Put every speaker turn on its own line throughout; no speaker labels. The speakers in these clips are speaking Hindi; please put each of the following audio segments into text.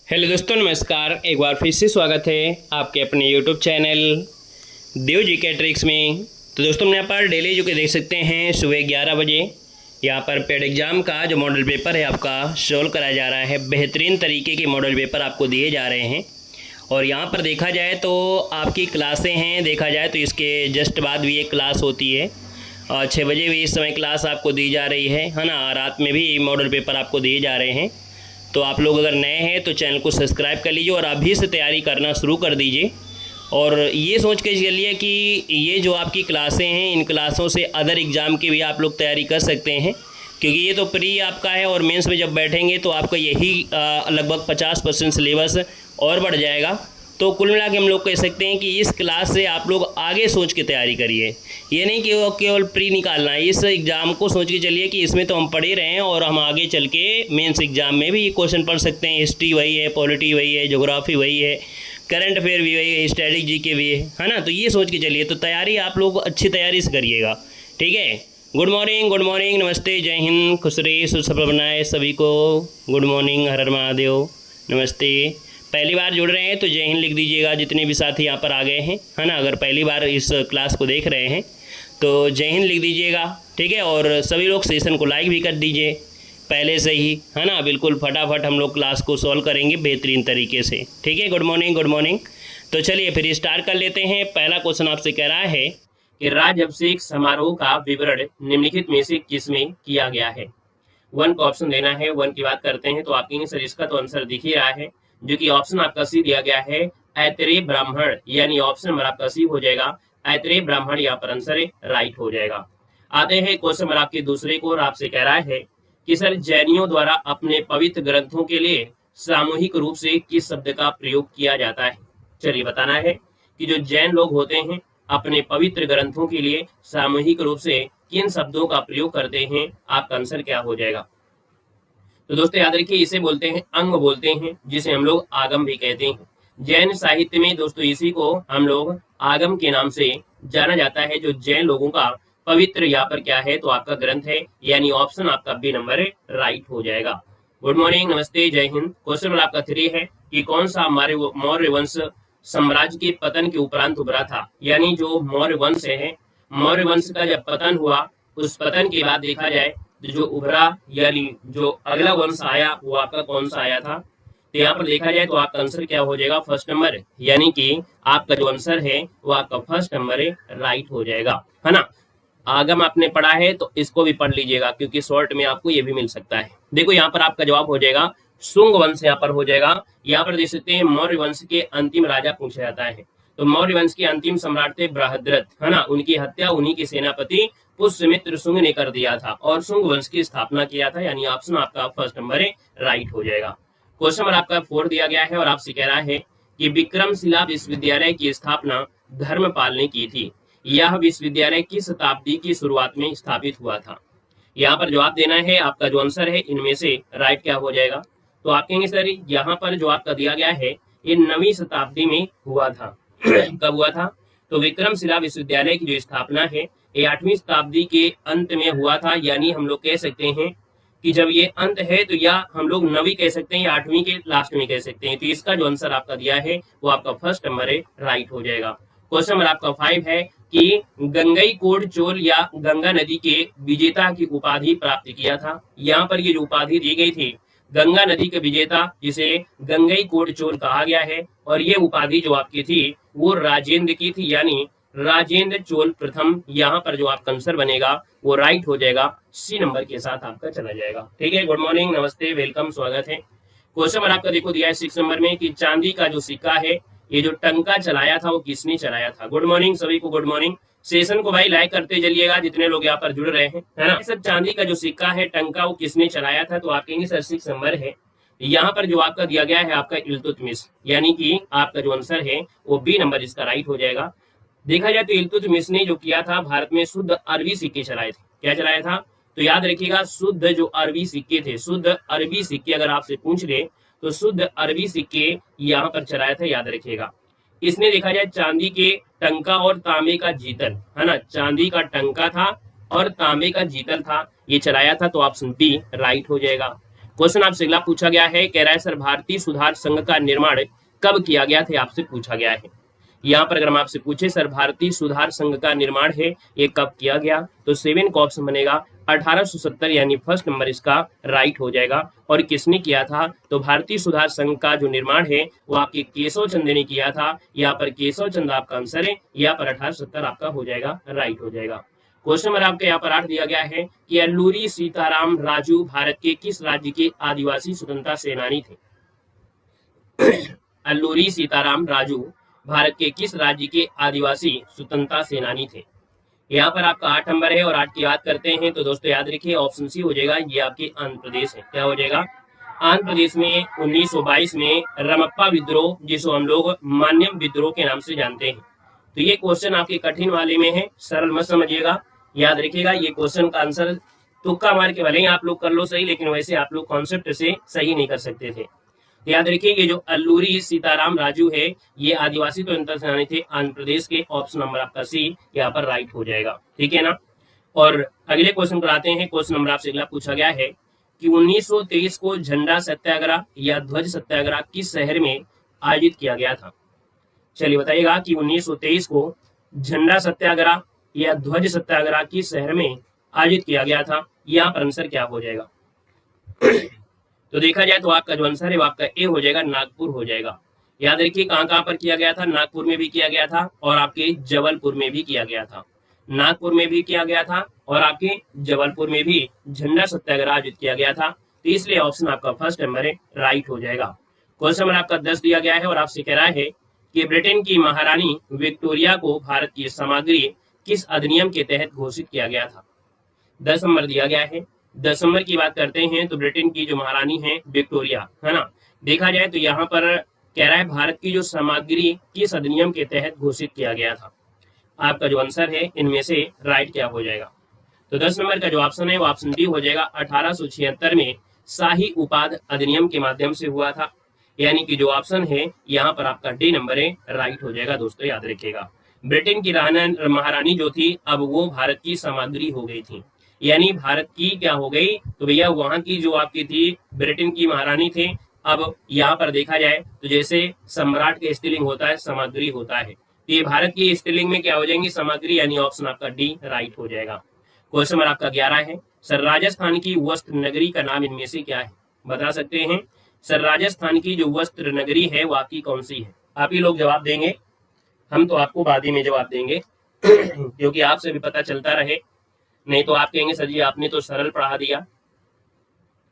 हेलो दोस्तों, नमस्कार। एक बार फिर से स्वागत है आपके अपने यूट्यूब चैनल देव जी के ट्रिक्स में। तो दोस्तों, यहाँ पर डेली जो कि देख सकते हैं सुबह 11 बजे यहाँ पर पेड एग्ज़ाम का जो मॉडल पेपर है आपका सोल्व कराया जा रहा है। बेहतरीन तरीके के मॉडल पेपर आपको दिए जा रहे हैं। और यहाँ पर देखा जाए तो आपकी क्लासें हैं, देखा जाए तो इसके जस्ट बाद भी एक क्लास होती है और 6 बजे भी इस समय क्लास आपको दी जा रही है ना। रात में भी मॉडल पेपर आपको दिए जा रहे हैं। तो आप लोग अगर नए हैं तो चैनल को सब्सक्राइब कर लीजिए और अभी से तैयारी करना शुरू कर दीजिए। और ये सोच के चलिए कि ये जो आपकी क्लासें हैं, इन क्लासों से अदर एग्ज़ाम की भी आप लोग तैयारी कर सकते हैं, क्योंकि ये तो प्री आपका है और मेंस में जब बैठेंगे तो आपका यही लगभग 50% सिलेबस और बढ़ जाएगा। तो कुल मिला के हम लोग कह सकते हैं कि इस क्लास से आप लोग आगे सोच के तैयारी करिए। ये नहीं कि वो केवल प्री निकालना है, इस एग्ज़ाम को सोच के चलिए कि इसमें तो हम पढ़ ही रहे हैं और हम आगे चल के मेंस एग्ज़ाम में भी ये क्वेश्चन पढ़ सकते हैं। हिस्ट्री वही है, पॉलिटी वही है, ज्योग्राफी वही है, करंट अफेयर भी वही है, स्टैटिक जीके भी है ना। तो ये सोच के चलिए, तो तैयारी आप लोग अच्छी तैयारी से करिएगा, ठीक है। गुड मॉर्निंग, नमस्ते, जय हिंद, खुश रहिए, सुसफल बनाए सभी को। गुड मॉर्निंग, हर हर महादेव, नमस्ते। पहली बार जुड़ रहे हैं तो जय हिंद लिख दीजिएगा, जितने भी साथी यहाँ पर आ गए हैं, है ना। अगर पहली बार इस क्लास को देख रहे हैं तो जय हिंद लिख दीजिएगा, ठीक है। और सभी लोग सेशन को लाइक भी कर दीजिए पहले से ही, है ना। बिल्कुल फटाफट हम लोग क्लास को सॉल्व करेंगे बेहतरीन तरीके से, ठीक है। Good morning. तो चलिए फिर स्टार्ट कर लेते हैं। पहला क्वेश्चन आपसे कह रहा है कि राज्याभिषेक समारोह का विवरण निम्नलिखित में से किसमें किया गया है। 1 को ऑप्शन देना है। 1 की बात करते हैं तो आप कहेंगे सर इसका तो आंसर दिख ही रहा है, जो कि ऑप्शन आपका सी दिया गया है, ऐतरेय ब्राह्मण, यानी ऑप्शन नंबर आपका सी हो जाएगा, ऐतरेय ब्राह्मण यहाँ पर आंसर राइट हो जाएगा। आते हैं क्वेश्चन नंबर आपके दूसरे को, और आपसे कह रहा है कि सर जैनियों द्वारा अपने पवित्र ग्रंथों के लिए सामूहिक रूप से किस शब्द का प्रयोग किया जाता है। चलिए बताना है कि जो जैन लोग होते हैं अपने पवित्र ग्रंथों के लिए सामूहिक रूप से किन शब्दों का प्रयोग करते हैं। आपका आंसर क्या हो जाएगा। तो दोस्तों याद रखिए, इसे बोलते हैं अंग बोलते हैं, जिसे हम लोग आगम भी कहते हैं। जैन साहित्य में दोस्तों इसी को हम लोग आगम के नाम से जाना जाता है। जो जैन लोगों का पवित्र यहाँ पर क्या है तो आपका ग्रंथ है, यानी ऑप्शन आपका बी नंबर राइट हो जाएगा। गुड मॉर्निंग, नमस्ते, जय हिंद। क्वेश्चन नंबर आपका 3 है कि कौन सा मौर्य वंश साम्राज्य के पतन के उपरांत उभरा था। यानी जो मौर्य वंश है, मौर्य वंश का जब पतन हुआ, उस पतन के बाद देखा जाए जो उभरा यानी जो अगला वंश आया वो आपका कौन सा आया था। तो यहाँ पर देखा जाए तो आपका आंसर क्या हो जाएगा, फर्स्ट नंबर, यानी कि आपका जो आंसर है वो आपका फर्स्ट नंबर राइट हो जाएगा, है ना। आगम आपने पढ़ा है तो इसको भी पढ़ लीजिएगा, क्योंकि शॉर्ट में आपको ये भी मिल सकता है। देखो यहाँ पर आपका जवाब हो जाएगा शुंग वंश, यहाँ पर हो जाएगा। यहाँ पर देख सकते हैं मौर्य वंश के अंतिम राजा पूछा जाता है, तो मौर्य वंश के अंतिम सम्राट थे बृहद्रथ, है ना। उनकी हत्या उन्हीं के सेनापति पुष्यमित्र शुंग ने कर दिया था और शुंग वंश की स्थापना किया था, यानी ऑप्शन आपका फर्स्ट नंबर राइट हो जाएगा। क्वेश्चन नंबर आपका 4 दिया गया है और आपसे कह रहा है कि विक्रमशिला विश्वविद्यालय की स्थापना धर्मपाल ने की थी। यह विश्वविद्यालय किस शताब्दी की शुरुआत में स्थापित हुआ था। यहाँ पर जवाब देना है। आपका जो आंसर है इनमें से राइट क्या हो जाएगा। तो आप कहेंगे सर यहाँ पर जो आपका दिया गया है ये 9वीं शताब्दी में हुआ था। कब हुआ था। तो विक्रमशिला विश्वविद्यालय की जो स्थापना है ये 8वीं शताब्दी के अंत में हुआ था, यानी हम लोग कह सकते हैं कि जब ये अंत है तो या हम लोग 9वीं कह सकते हैं या 8वीं के लास्ट में कह सकते हैं। तो इसका जो आंसर आपका दिया है वो आपका फर्स्ट नंबर राइट हो जाएगा। क्वेश्चन नंबर आपका 5 है कि गंगईकोंड चोल या गंगा नदी के विजेता की उपाधि प्राप्त किया था। यहाँ पर ये जो उपाधि दी गई थी गंगा नदी के विजेता, जिसे गंगईकोंड चोल कहा गया है, और ये उपाधि जो आपकी थी वो राजेंद्र की थी, यानी राजेंद्र चोल प्रथम। यहाँ पर जो आपका आंसर बनेगा वो राइट हो जाएगा, सी नंबर के साथ आपका चला जाएगा, ठीक है। गुड मॉर्निंग, नमस्ते, वेलकम, स्वागत है। क्वेश्चन नंबर आपका देखो दिया है 6 नंबर में कि चांदी का जो सिक्का है ये जो टंका चलाया था वो किसने चलाया था। गुड मॉर्निंग सभी को, गुड मॉर्निंग। सेशन को भाई लाइक करते चलिएगा जितने लोग यहाँ पर जुड़ रहे हैं, है ना। सर चांदी का जो सिक्का है टंका वो किसने चलाया था। तो आप कहेंगे सर 6 नंबर है। यहाँ पर जो आपका दिया गया है आपका इल्तुतमिश, यानी कि आपका जो आंसर है वो बी नंबर इसका राइट हो जाएगा। देखा जाए तो इल्तुतमिश ने जो किया था भारत में शुद्ध अरबी सिक्के चलाए थे। क्या चलाया था। तो याद रखिएगा शुद्ध जो अरबी सिक्के थे, शुद्ध अरबी सिक्के अगर आपसे पूछ ले तो शुद्ध अरबी सिक्के यहाँ पर चलाया था, याद रखिएगा। इसने देखा जाए चांदी के टंका और तांबे का जीतल, है ना, चांदी का टंका था और तांबे का जीतल था, ये चलाया था, तो ऑप्शन बी राइट हो जाएगा। क्वेश्चन आपसे अगला पूछा गया है, कह रहा है सर भारतीय सुधार संघ का निर्माण कब किया गया था, आपसे पूछा गया है। यहाँ पर अगर हम आपसे पूछे सर भारतीय सुधार संघ का निर्माण है ये कब किया गया, तो 7 का ऑप्शन बनेगा 1870, यानी फर्स्ट नंबर इसका राइट हो जाएगा। और किसने किया था, तो भारतीय सुधार संघ का जो निर्माण है वो आपके केशव चंद्र ने किया था। यहाँ पर केशव चंद्र आपका आंसर है, यहाँ पर 1870 आपका हो जाएगा, राइट हो जाएगा। क्वेश्चन नंबर आपके यहाँ पर 8 दिया गया है कि अल्लूरी सीताराम राजू भारत के किस राज्य के आदिवासी स्वतंत्रता सेनानी थे। अल्लूरी सीताराम राजू भारत के किस राज्य के आदिवासी स्वतंत्रता सेनानी थे। यहाँ पर आपका 8 नंबर है और 8 की बात करते हैं तो दोस्तों याद रखिए ऑप्शन सी हो जाएगा, ये आपके आंध्र प्रदेश है। क्या हो जाएगा, आंध्र प्रदेश में 1922 में रमप्पा विद्रोह, जिसको हम लोग मान्यम विद्रोह के नाम से जानते हैं। तो ये क्वेश्चन आपके कठिन वाले में है, सरल मत समझिएगा, याद रखिएगा। ये क्वेश्चन का आंसर तुक्का मार के भले ही आप लोग कर लो सही, लेकिन वैसे आप लोग कॉन्सेप्ट से सही नहीं कर सकते थे। याद रखिए ये जो अल्लूरी सीताराम राजू है ये आदिवासी स्वतंत्रता सेनानी थे आंध्र प्रदेश के। ऑप्शन नंबर आपका सी यहाँ पर राइट हो जाएगा, ठीक है ना। और अगले क्वेश्चन पर आते हैं। क्वेश्चन नंबर आपसे अगला पूछा गया है कि 1923 को झंडा सत्याग्रह या ध्वज सत्याग्रह किस शहर में आयोजित किया गया था। चलिए बताइएगा कि 1923 को झंडा सत्याग्रह या ध्वज सत्याग्रह किस शहर में आयोजित किया गया था। यहाँ पर आंसर क्या हो जाएगा, तो देखा जाए तो आपका जो आंसर है वो आपका ए हो जाएगा, नागपुर हो जाएगा। याद रखिए कहाँ कहाँ पर किया गया था, नागपुर में भी किया गया था और आपके जबलपुर में भी किया गया था। नागपुर में भी किया गया था और आपके जबलपुर में भी झंडा सत्याग्रह आयोजित किया गया था। तो इसलिए ऑप्शन आपका फर्स्ट नंबर है, राइट हो जाएगा। क्वेश्चन नंबर आपका 10 दिया गया है और आपसे कह रहा है कि ब्रिटेन की महारानी विक्टोरिया को भारत की सामग्री किस अधिनियम के तहत घोषित किया गया था। 10 नंबर दिया गया है। 10 नंबर की बात करते हैं तो ब्रिटेन की जो महारानी है विक्टोरिया, है ना, देखा जाए तो यहाँ पर कह रहा है भारत की जो सामग्री किस अधिनियम के तहत घोषित किया गया था। आपका जो आंसर है इनमें से राइट क्या हो जाएगा, तो 10 नंबर का जो ऑप्शन है वो ऑप्शन डी हो जाएगा। 1876 में शाही उपाध अधिनियम के माध्यम से हुआ था, यानी कि जो ऑप्शन है यहाँ पर आपका डी नंबर है, राइट हो जाएगा। दोस्तों याद रखिएगा ब्रिटेन की महारानी जो थी अब वो भारत की सामग्री हो गई थी, यानी भारत की क्या हो गई, तो भैया वहां की जो आपकी थी ब्रिटेन की महारानी थे, अब यहाँ पर देखा जाए तो जैसे सम्राट के स्त्रीलिंग होता है सामग्री होता है, तो ये भारत की स्त्रीलिंग में क्या हो जाएंगी, सामग्री, यानी ऑप्शन आपका डी राइट हो जाएगा। क्वेश्चन नंबर आपका 11 है, सर राजस्थान की वस्त्र नगरी का नाम इनमें से क्या है, बता सकते हैं। सर राजस्थान की जो वस्त्र नगरी है वो आपकी कौन सी है। आप ही लोग जवाब देंगे, हम तो आपको बाद ही में जवाब देंगे क्योंकि आपसे भी पता चलता रहे, नहीं तो आप कहेंगे सर जी आपने तो सरल पढ़ा दिया।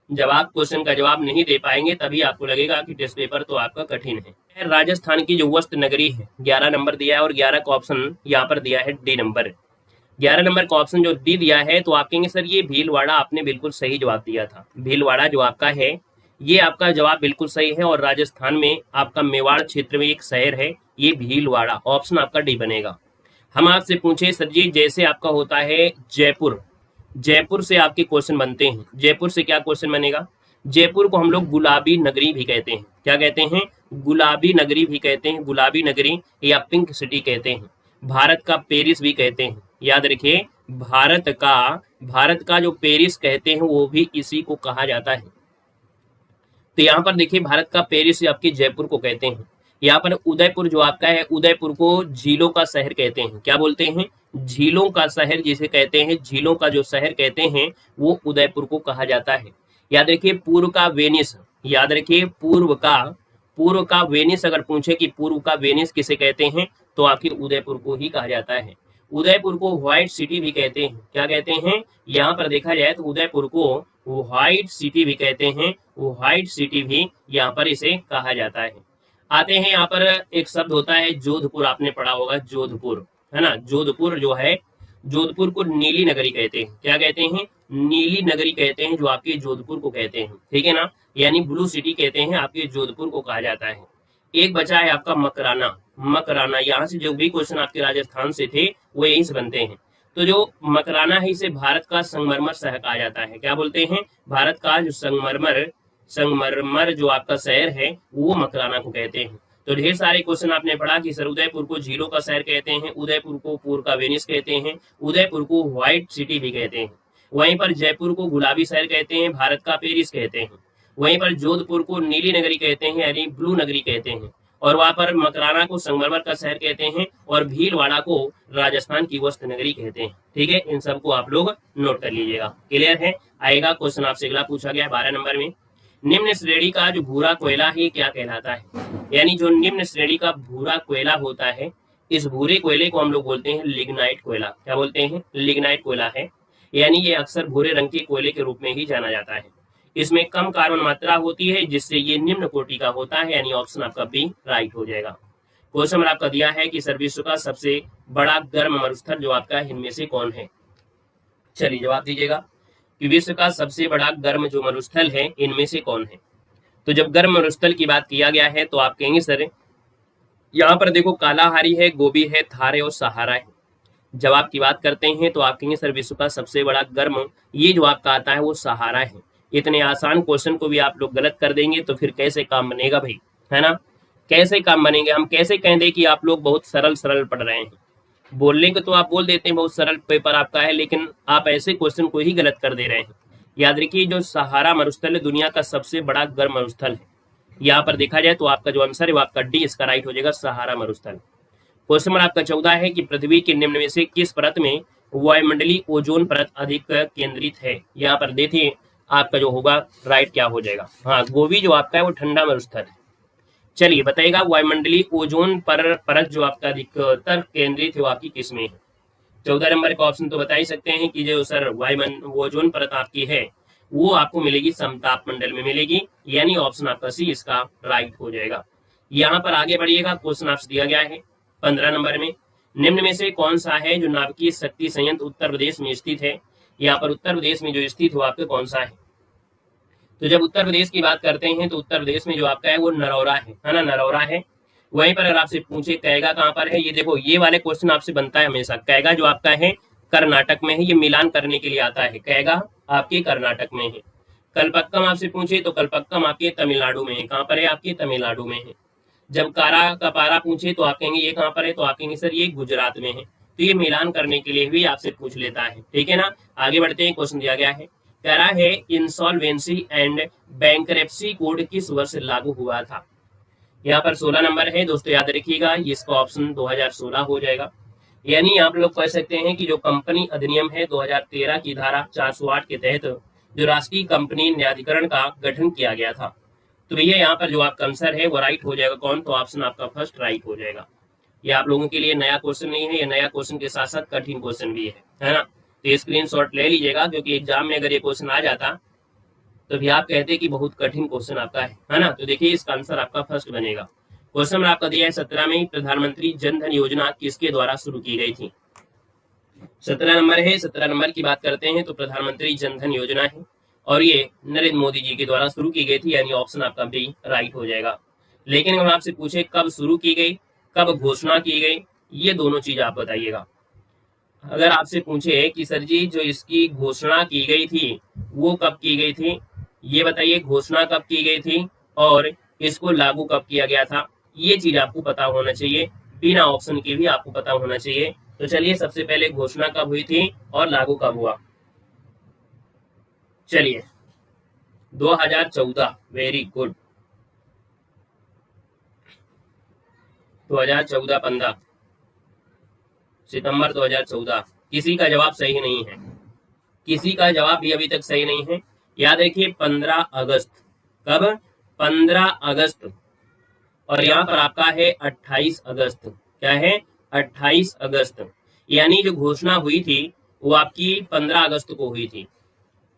जब आप क्वेश्चन का जवाब नहीं दे पाएंगे तभी आपको लगेगा कि टेस्ट पेपर तो आपका कठिन है। राजस्थान की जो वस्त्र नगरी है 11 नंबर दिया है और 11 का ऑप्शन यहाँ पर दिया है डी नंबर। 11 नंबर का ऑप्शन जो डी दिया है तो आप कहेंगे सर ये भीलवाड़ा, आपने बिल्कुल सही जवाब दिया था। भीलवाड़ा जो आपका है ये आपका जवाब बिल्कुल सही है और राजस्थान में आपका मेवाड़ क्षेत्र में एक शहर है ये भीलवाड़ा, ऑप्शन आपका डी बनेगा। हम आपसे पूछे सर जी जैसे आपका होता है जयपुर, जयपुर से आपके क्वेश्चन बनते हैं, जयपुर से क्या क्वेश्चन बनेगा, जयपुर को हम लोग गुलाबी नगरी भी कहते हैं। क्या कहते हैं, गुलाबी नगरी भी कहते हैं, गुलाबी नगरी या पिंक सिटी कहते हैं। भारत का पेरिस भी कहते हैं, याद रखिए भारत का जो पेरिस कहते हैं वो भी इसी को कहा जाता है। तो यहाँ पर देखिए भारत का पेरिस आपके जयपुर को कहते हैं। यहाँ पर उदयपुर जो आपका है, उदयपुर को झीलों का शहर कहते हैं। क्या बोलते हैं, झीलों का शहर जिसे कहते हैं, झीलों का जो शहर कहते हैं वो उदयपुर को कहा जाता है। याद रखिए पूर्व का वेनिस, याद रखिए पूर्व का वेनिस, अगर पूछे कि पूर्व का वेनिस किसे कहते हैं तो आखिर उदयपुर को ही कहा जाता है। उदयपुर को व्हाइट सिटी भी कहते हैं। क्या कहते हैं, यहाँ पर देखा जाए तो उदयपुर को व्हाइट सिटी भी कहते हैं, व्हाइट सिटी भी यहाँ पर इसे कहा जाता है। आते हैं यहाँ पर एक शब्द होता है जोधपुर, आपने पढ़ा होगा जोधपुर, है ना। जोधपुर जो है, जोधपुर को नीली नगरी कहते हैं। क्या कहते हैं, नीली नगरी कहते हैं जो आपके जोधपुर को कहते हैं, ठीक है ना, यानी ब्लू सिटी कहते हैं आपके जोधपुर को कहा जाता है। एक बचा है आपका मकराना, मकराना, यहाँ से जो भी क्वेश्चन आपके राजस्थान से थे वो यहीं से बनते हैं। तो जो मकराना है इसे भारत का संगमरमर शहर कहा जाता है। क्या बोलते हैं, भारत का जो संगमरमर जो आपका शहर है वो मकराना को कहते हैं। तो ढेर सारे क्वेश्चन आपने पढ़ा कि सर उदयपुर को झीलों का शहर कहते हैं, उदयपुर को पूर्व का वेनिस कहते हैं, उदयपुर को व्हाइट सिटी भी कहते हैं, वहीं पर जयपुर को गुलाबी शहर कहते हैं, भारत का पेरिस कहते हैं। वहीं पर जोधपुर को नीली नगरी कहते हैं यानी ब्लू नगरी कहते हैं, और वहां पर मकराना को संगमरमर का शहर कहते हैं, और भीलवाड़ा को राजस्थान की वस्त्र नगरी कहते हैं। ठीक है, इन सबको आप लोग नोट कर लीजिएगा। क्लियर है? आएगा क्वेश्चन आपसे अगला पूछा गया 12 नंबर में, निम्न श्रेणी का जो भूरा कोयला है क्या कहलाता है? यानी जो निम्न श्रेणी का भूरा कोयला होता है, इस भूरे कोयले को हम लोग बोलते हैं लिग्नाइट कोयला। क्या बोलते हैं? लिग्नाइट कोयला है, यानी ये अक्सर भूरे रंग के कोयले के रूप में ही जाना जाता है। इसमें कम कार्बन मात्रा होती है, जिससे ये निम्न कोटि का होता है, यानी ऑप्शन आपका बी राइट हो जाएगा। क्वेश्चन आपका दिया है कि सर विश्व का सबसे बड़ा गर्म मरुस्थल जो आपका इनमें से कौन है? चलिए जवाब दीजिएगा कि विश्व का सबसे बड़ा गर्म जो मरुस्थल है इनमें से कौन है? तो जब गर्म मरुस्थल की बात किया गया है तो आप कहेंगे सर यहाँ पर देखो कालाहारी है, गोबी है, थार है और सहारा है। जवाब की बात करते हैं तो आप कहेंगे सर विश्व का सबसे बड़ा गर्म ये जो आपका आता है वो सहारा है। इतने आसान क्वेश्चन को भी आप लोग गलत कर देंगे तो फिर कैसे काम बनेगा भाई, है ना? कैसे काम बनेंगे? हम कैसे कह दें कि आप लोग बहुत सरल सरल पढ़ रहे हैं? बोलने को तो आप बोल देते हैं बहुत सरल पेपर आपका है, लेकिन आप ऐसे क्वेश्चन को ही गलत कर दे रहे हैं। याद रखिए जो सहारा मरुस्थल है दुनिया का सबसे बड़ा गर्म मरुस्थल है। यहाँ पर देखा जाए तो आपका जो आंसर है वो आपका डी इसका राइट हो जाएगा, सहारा मरुस्थल। क्वेश्चन नंबर आपका 14 है कि पृथ्वी के निम्न में से किस परत में वायुमंडलीय ओजोन परत अधिक केंद्रित है? यहाँ पर देखिए आपका जो होगा राइट क्या हो जाएगा, हाँ गोबी जो आपका है वो ठंडा मरुस्थल है। चलिए बताइएगा वायुमंडलीय ओजोन परत जो आपका अधिकतर केंद्रित है वो आपकी किस में है? 14 नंबर का ऑप्शन तो बता ही सकते हैं कि जो सर ओजोन परत आपकी है वो आपको मिलेगी समताप मंडल में मिलेगी, यानी ऑप्शन आपका सी इसका राइट हो जाएगा। यहाँ पर आगे बढ़िएगा, क्वेश्चन आपसे दिया गया है 15 नंबर में, निम्न में से कौन सा है जो नाभिकीय शक्ति संयंत्र उत्तर प्रदेश में स्थित है? यहाँ पर उत्तर प्रदेश में जो स्थित हो आपके कौन सा है? तो जब उत्तर प्रदेश की बात करते हैं तो उत्तर प्रदेश में जो आपका है वो नरौरा है ना? नरौरा है। वहीं पर अगर आपसे पूछे कैगा कहाँ पर है, ये देखो ये वाले क्वेश्चन आपसे बनता है हमेशा। कैगा जो आपका है कर्नाटक में है, ये मिलान करने के लिए आता है। कैगा आपके कर्नाटक में है। कलपक्कम आपसे पूछे तो कलपक्कम आपके तमिलनाडु में है। कहाँ पर है? आपके तमिलनाडु में है। जब कारा का पारा पूछे तो आप कहेंगे ये कहाँ पर है, तो आप कहेंगे सर ये गुजरात में है। तो ये मिलान करने के लिए भी आपसे पूछ लेता है। ठीक है ना? आगे बढ़ते हैं, क्वेश्चन दिया गया है, कह रहा है इंसॉल्वेंसी एंड बैंकरप्सी कोड किस वर्ष लागू हुआ था? यहाँ पर 16 नंबर है दोस्तों, याद रखिएगा इसका ऑप्शन 2016 हो जाएगा। यानी आप लोग कह सकते हैं कि जो कंपनी अधिनियम है 2013 की धारा 408 के तहत जो राष्ट्रीय कंपनी न्यायाधिकरण का गठन किया गया था। तो भैया यहाँ पर जो आपका आंसर है वो राइट हो जाएगा कौन? तो ऑप्शन आपका फर्स्ट राइट हो जाएगा। ये आप लोगों के लिए नया क्वेश्चन नहीं है, ये नया क्वेश्चन के साथ साथ कठिन क्वेश्चन भी है ना? तो स्क्रीनशॉट ले लीजिएगा, क्योंकि एग्जाम में अगर ये क्वेश्चन आ जाता तो भी आप कहते कि बहुत कठिन क्वेश्चन आपका है ना? तो देखिए इसका आंसर आपका फर्स्ट बनेगा। क्वेश्चन में आपका दिया है 17 में, प्रधानमंत्री जन धन योजना किसके द्वारा शुरू की गई थी? 17 नंबर है। 17 नंबर की बात करते हैं तो प्रधानमंत्री जन धन योजना है और ये नरेंद्र मोदी जी के द्वारा शुरू की गई थी, यानी ऑप्शन आपका बी राइट हो जाएगा। लेकिन हम आपसे पूछे कब शुरू की गई, कब घोषणा की गई, ये दोनों चीज आप बताइएगा। अगर आपसे पूछे कि सर जी जो इसकी घोषणा की गई थी वो कब की गई थी, ये बताइए घोषणा कब की गई थी और इसको लागू कब किया गया था, ये चीज आपको पता होना चाहिए। बिना ऑप्शन के भी आपको पता होना चाहिए। तो चलिए सबसे पहले घोषणा कब हुई थी और लागू कब हुआ? चलिए 2014, वेरी गुड। 2014 15 सितंबर 2014। किसी का जवाब सही नहीं है, किसी का जवाब भी अभी तक सही नहीं है। याद रखिए 15 अगस्त। कब? 15 अगस्त। और यहाँ पर आपका है 28 अगस्त। क्या है? 28 अगस्त। यानी जो घोषणा हुई थी वो आपकी 15 अगस्त को हुई थी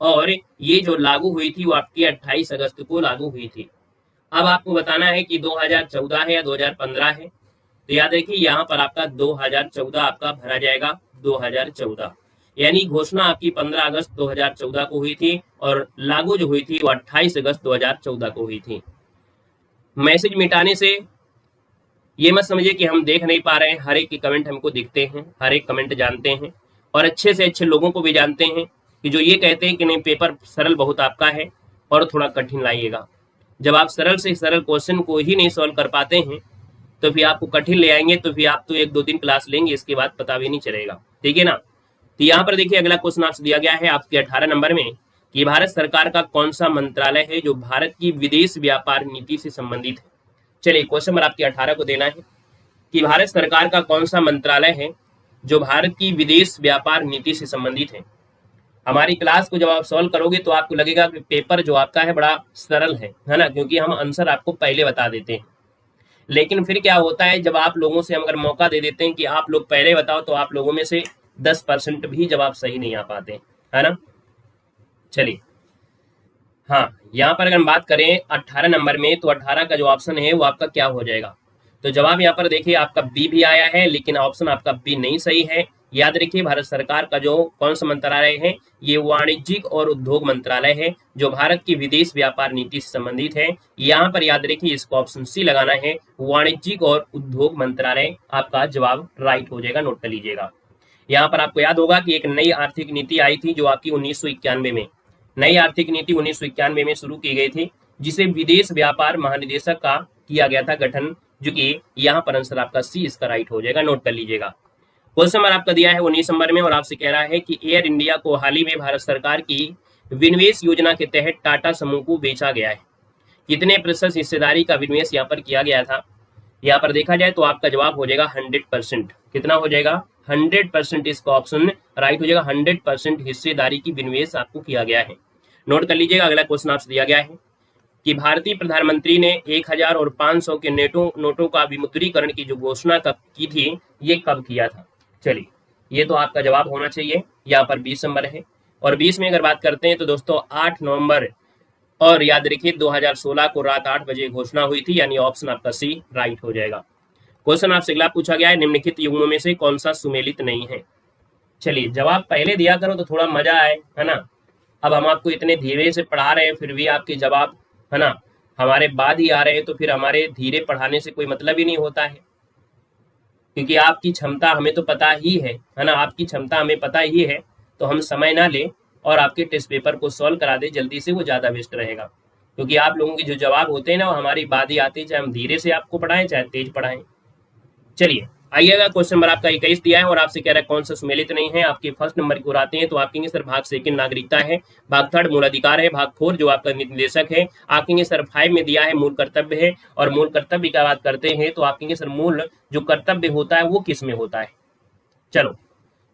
और ये जो लागू हुई थी वो आपकी 28 अगस्त को लागू हुई थी। अब आपको बताना है कि 2014 है या 2015 है। तो याद रखिए यहाँ पर आपका 2014 आपका भरा जाएगा, 2014। यानी घोषणा आपकी 15 अगस्त 2014 को हुई थी और लागू जो हुई थी वो 28 अगस्त 2014 को हुई थी। मैसेज मिटाने से ये मत समझिए कि हम देख नहीं पा रहे हैं, हर एक के कमेंट हमको दिखते हैं, हर एक कमेंट जानते हैं और अच्छे से अच्छे लोगों को भी जानते हैं कि जो ये कहते हैं कि नहीं पेपर सरल बहुत आपका है और थोड़ा कठिन लाइएगा। जब आप सरल से सरल क्वेश्चन को ही नहीं सॉल्व कर पाते हैं तो फिर आपको कठिन ले आएंगे तो फिर आप तो 1-2 दिन क्लास लेंगे, इसके बाद पता भी नहीं चलेगा। ठीक है ना? तो यहाँ पर देखिए अगला क्वेश्चन आपसे दिया गया है आपके 18 नंबर में, कि भारत सरकार का कौन सा मंत्रालय है जो भारत की विदेश व्यापार नीति से संबंधित है। चलिए क्वेश्चन नंबर आपके 18 को देना है कि भारत सरकार का कौन सा मंत्रालय है जो भारत की विदेश व्यापार नीति से संबंधित है। हमारी क्लास को जब आप सॉल्व करोगे तो आपको लगेगा कि पेपर जो आपका है बड़ा सरल है ना, क्योंकि हम आंसर आपको पहले बता देते हैं। लेकिन फिर क्या होता है, जब आप लोगों से हम अगर मौका दे देते हैं कि आप लोग पहले बताओ, तो आप लोगों में से 10% भी जवाब सही नहीं आ पाते, है ना। चलिए हाँ, यहाँ पर अगर हम बात करें 18 नंबर में, तो 18 का जो ऑप्शन है वो आपका क्या हो जाएगा। तो जवाब यहाँ पर देखिए आपका बी भी आया है, लेकिन ऑप्शन आपका बी नहीं सही है। याद रखिए भारत सरकार का जो कौन सा मंत्रालय है, ये वाणिज्यिक और उद्योग मंत्रालय है जो भारत की विदेश व्यापार नीति से संबंधित है। यहाँ पर याद रखिए इसको ऑप्शन सी लगाना है, वाणिज्यिक और उद्योग मंत्रालय आपका जवाब राइट हो जाएगा, नोट कर लीजिएगा। यहाँ पर आपको याद होगा कि एक नई आर्थिक नीति आई थी जो आपकी 1991 में, नई आर्थिक नीति 1991 में शुरू की गई थी, जिसे विदेश व्यापार महानिदेशक का किया गया था गठन, जो कि यहाँ पर आंसर आपका सी इसका राइट हो जाएगा, नोट कर लीजिएगा। क्वेश्चन नंबर आपका दिया है 19 नंबर में और आपसे कह रहा है कि एयर इंडिया को हाल ही में भारत सरकार की विनिवेश योजना के तहत टाटा समूह को बेचा गया है। कितने प्रतिशत हिस्सेदारी का विनिवेश यहाँ पर किया गया था। यहाँ पर देखा जाए तो आपका जवाब हो जाएगा 100%। कितना हो जाएगा, 100% इसका ऑप्शन राइट हो जाएगा। 100% हिस्सेदारी की विनिवेश आपको किया गया है, नोट कर लीजिएगा। अगला क्वेश्चन आपसे दिया गया है कि भारतीय प्रधानमंत्री ने 1000 और 500 के नोटों का विमुद्रीकरण की जो घोषणा कब की थी, ये कब किया था। चलिए ये तो आपका जवाब होना चाहिए, यहाँ पर 20 नंबर है। और 20 में अगर बात करते हैं तो दोस्तों 8 नवंबर, और याद रखिए 2016 को रात 8 बजे घोषणा हुई थी, यानी ऑप्शन आपका सी राइट हो जाएगा। क्वेश्चन आपसे अगला पूछा गया है, निम्नलिखित युग्मों में से कौन सा सुमेलित नहीं है। चलिए जवाब पहले दिया करो तो थोड़ा मजा आए, है ना। अब हम आपको इतने धीरे से पढ़ा रहे हैं, फिर भी आपके जवाब, है ना, हमारे बाद ही आ रहे हैं, तो फिर हमारे धीरे पढ़ाने से कोई मतलब ही नहीं होता है, क्योंकि आपकी क्षमता हमें तो पता ही है ना, आपकी क्षमता हमें पता ही है। तो हम समय ना ले और आपके टेस्ट पेपर को सॉल्व करा दे जल्दी से, वो ज़्यादा बेस्ट रहेगा, क्योंकि आप लोगों के जो जवाब होते हैं ना, वो हमारी बात ही आती है, चाहे हम धीरे से आपको पढ़ाएं चाहे तेज पढ़ाएं। चलिए आइएगा, क्वेश्चन नंबर आपका 21 दिया है और आपसे कह रहा है कौन सा सुमेलित नहीं है। आपके फर्स्ट नंबर की ओर आते हैं तो आप कहेंगे सर भाग सेकंड नागरिकता है, भाग थर्ड मूल अधिकार है, भाग 4 जो आपका निर्देशक है। आप कहेंगे सर 5 में दिया है मूल कर्तव्य है, और मूल कर्तव्य की बात करते हैं तो आप कहेंगे सर मूल जो कर्तव्य होता है वो किस में होता है। चलो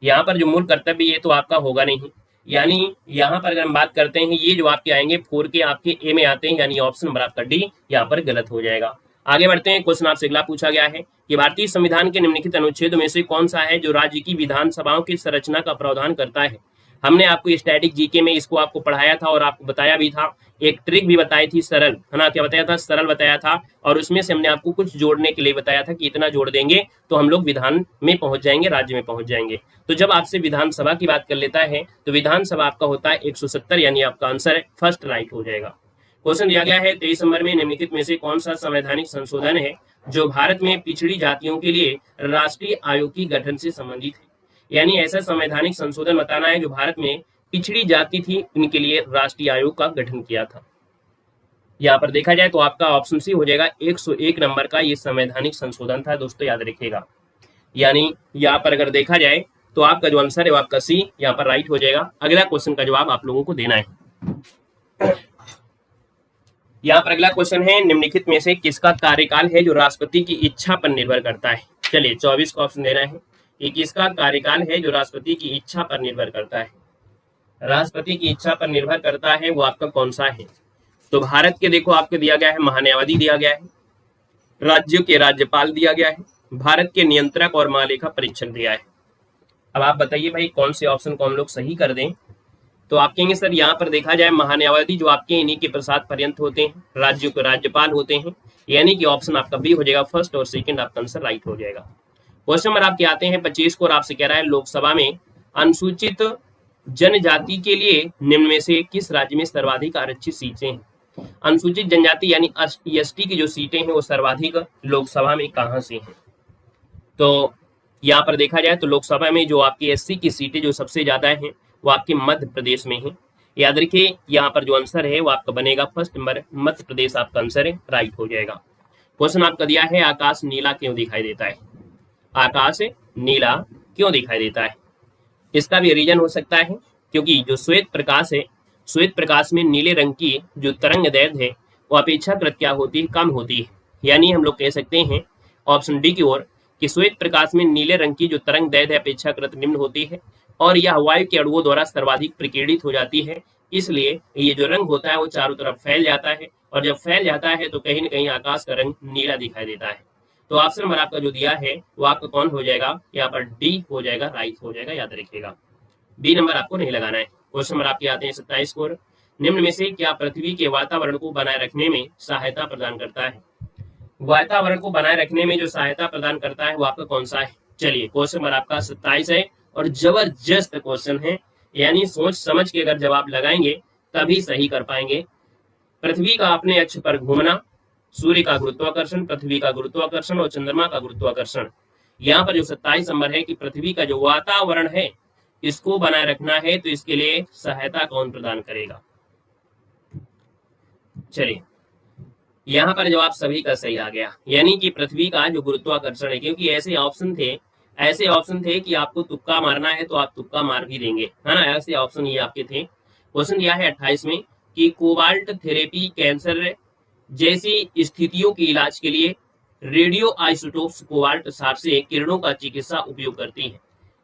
यहाँ पर जो मूल कर्तव्य ये तो आपका होगा नहीं, यानी यहाँ पर अगर हम बात करते हैं ये जो आपके आएंगे 4 के आपके ए में आते हैं, यानी ऑप्शन नंबर आपका डी यहाँ पर गलत हो जाएगा। आगे बढ़ते हैं, क्वेश्चन आपसे अगला पूछा गया है कि भारतीय संविधान के निम्नलिखित अनुच्छेद में से कौन सा है जो राज्य की विधानसभाओं की संरचना का प्रावधान करता है। हमने आपको स्टैटिक जीके में इसको आपको पढ़ाया था और आपको बताया भी था, एक ट्रिक भी बताई थी सरल, है ना, क्या बताया था, सरल बताया था। और उसमें से हमने आपको कुछ जोड़ने के लिए बताया था कि इतना जोड़ देंगे तो हम लोग विधान में पहुंच जाएंगे, राज्य में पहुंच जाएंगे। तो जब आपसे विधानसभा की बात कर लेता है तो विधानसभा आपका होता है 170, यानी आपका आंसर फर्स्ट राइट हो जाएगा। क्वेश्चन दिया गया है 23 नंबर में, निम्नलिखित में से कौन सा संवैधानिक संशोधन है जो भारत में पिछड़ी जातियों के लिए राष्ट्रीय आयोग की गठन से संबंधित है। यानी ऐसा संवैधानिक संशोधन बताना है जो भारत में पिछड़ी जाति थी उनके लिए राष्ट्रीय आयोग का गठन किया था। यहाँ पर देखा जाए तो आपका ऑप्शन सी हो जाएगा, 101 नंबर का ये संवैधानिक संशोधन था दोस्तों, याद रखिएगा। यानी यहाँ पर अगर देखा जाए तो आपका जो आंसर है वो आपका सी यहाँ पर राइट हो जाएगा। अगला क्वेश्चन का जवाब आप लोगों को देना है। यहाँ पर अगला क्वेश्चन है, निम्नलिखित में से किसका कार्यकाल है जो राष्ट्रपति की इच्छा पर निर्भर करता है। चलिए 24 का ऑप्शन देना है, ये किसका कार्यकाल है जो राष्ट्रपति की इच्छा पर निर्भर करता है। राष्ट्रपति की इच्छा पर निर्भर करता है वो आपका कौन सा है। तो भारत के देखो आपको दिया गया है महान्यायवादी दिया गया है, राज्यों के राज्यपाल दिया गया है, भारत के नियंत्रक और महालेखा परीक्षक दिया है। अब आप बताइए भाई कौन से ऑप्शन को हम लोग सही कर दें। तो आप कहेंगे सर यहाँ पर देखा जाए महान्यायवादी जो आपके इन्हीं के प्रसाद पर्यंत होते हैं, राज्यों के राज्यपाल होते हैं, यानी कि ऑप्शन आपका बी हो जाएगा, फर्स्ट और सेकंड आपका आंसर राइट हो जाएगा। क्वेश्चन नंबर आपके आते हैं 25 को और आपसे कह रहा है लोकसभा में अनुसूचित जनजाति के लिए निम्न में से किस राज्य में सर्वाधिक आरक्षित सीटें हैं। अनुसूचित जनजाति यानी एसटी की जो सीटें हैं वो सर्वाधिक लोकसभा में कहाँ से हैं। तो यहाँ पर देखा जाए तो लोकसभा में जो आपकी एससी की सीटें जो सबसे ज्यादा हैं वो आपके मध्य प्रदेश में है। याद रखिए यहाँ पर जो आंसर है वो आपका बनेगा फर्स्ट नंबर, मध्य प्रदेश आपका आंसर है, राइट हो जाएगा। क्वेश्चन आपका दिया है आकाश नीला क्यों दिखाई देता है। आकाश नीला क्यों दिखाई देता है, इसका भी रीजन हो सकता है क्योंकि जो श्वेत प्रकाश है, श्वेत प्रकाश में नीले रंग की जो तरंग दैर्ध्य है वो अपेक्षाकृत क्या होती है, कम होती है। यानी हम लोग कह सकते हैं ऑप्शन डी की ओर कि श्वेत प्रकाश में नीले रंग की जो तरंग दैर्ध्य अपेक्षाकृत निम्न होती है और यह वायु के अणुओं द्वारा सर्वाधिक प्रकीर्णित हो जाती है। इसलिए ये जो रंग होता है वो चारों तरफ फैल जाता है और जब फैल जाता है तो कहीं न कहीं आकाश का रंग नीला दिखाई देता है। तो ऑप्शन नंबर आपका जो दिया है वो आपका कौन हो जाएगा, यहाँ पर डी हो जाएगा, राइट हो जाएगा, याद रखिएगा। बी नंबर आपको नहीं लगाना है। क्वेश्चन नंबर आपके आते हैं 27 को, निम्न में से क्या पृथ्वी के वातावरण को बनाए रखने में सहायता प्रदान करता है। वातावरण को बनाए रखने में जो सहायता प्रदान करता है वो आपका कौन सा है। चलिए क्वेश्चन नंबर आपका 27 है और जबरदस्त क्वेश्चन है, यानी सोच समझ के अगर जवाब लगाएंगे तभी सही कर पाएंगे। पृथ्वी का अपने अक्ष पर घूमना, सूर्य का गुरुत्वाकर्षण, पृथ्वी का गुरुत्वाकर्षण और चंद्रमा का गुरुत्वाकर्षण। यहाँ पर जो 27 नंबर है कि पृथ्वी का जो वातावरण है इसको बनाए रखना है तो इसके लिए सहायता कौन प्रदान करेगा। चलिए यहाँ पर जवाब सभी का सही आ गया, यानी कि पृथ्वी का जो गुरुत्वाकर्षण है, क्योंकि ऐसे ऑप्शन थे कि आपको तुक्का मारना है तो आप तुक्का मार भी देंगे, है ना। ऐसे ऑप्शन ये आपके थे। क्वेश्चन दिया है 28 में कि कोबाल्ट थेरेपी कैंसर जैसी स्थितियों के इलाज के लिए रेडियो आइसोटोप्स कोबाल्ट 60 से किरणों का चिकित्सा उपयोग करती है।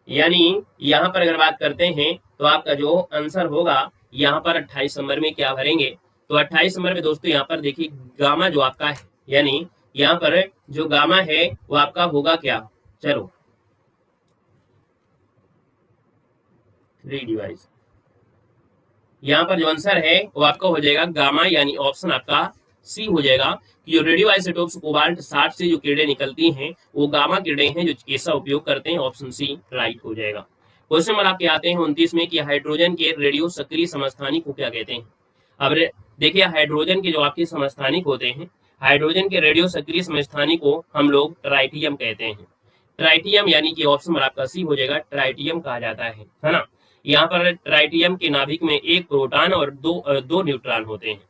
यानी यहाँ पर अगर बात करते हैं तो आपका जो आंसर होगा यहाँ पर 28 नंबर में क्या भरेंगे, तो 28 नंबर में दोस्तों यहाँ पर देखिए गामा जो आपका है, यानी यहाँ पर जो गामा है वो आपका होगा क्या, चलो 3 डिवाइस, यहाँ पर जो आंसर है वो आपका हो जाएगा गामा, यानी ऑप्शन आपका सी हो जाएगा कि जो रेडियो आइसोटोप्स कोबाल्ट 60 से जो किरणें निकलती हैं वो गामा किरणें हैं जो चिकित्सा उपयोग करते हैं। ऑप्शन सी राइट हो जाएगा। क्वेश्चन नंबर आपके आते हैं 29 में कि हाइड्रोजन के रेडियो सक्रिय समस्थानिक को क्या कहते हैं। अब देखिए हाइड्रोजन के जो आपके समस्थानिक होते हैं, हाइड्रोजन के रेडियो सक्रिय समस्थानिक को हम लोग ट्राइटियम कहते हैं। ट्राइटियम यानी कि ऑप्शन नंबर आपका सी हो जाएगा, ट्राइटियम कहा जाता है ना। यहाँ पर ट्राइटियम के नाभिक में एक प्रोटॉन और दो न्यूट्रॉन होते हैं,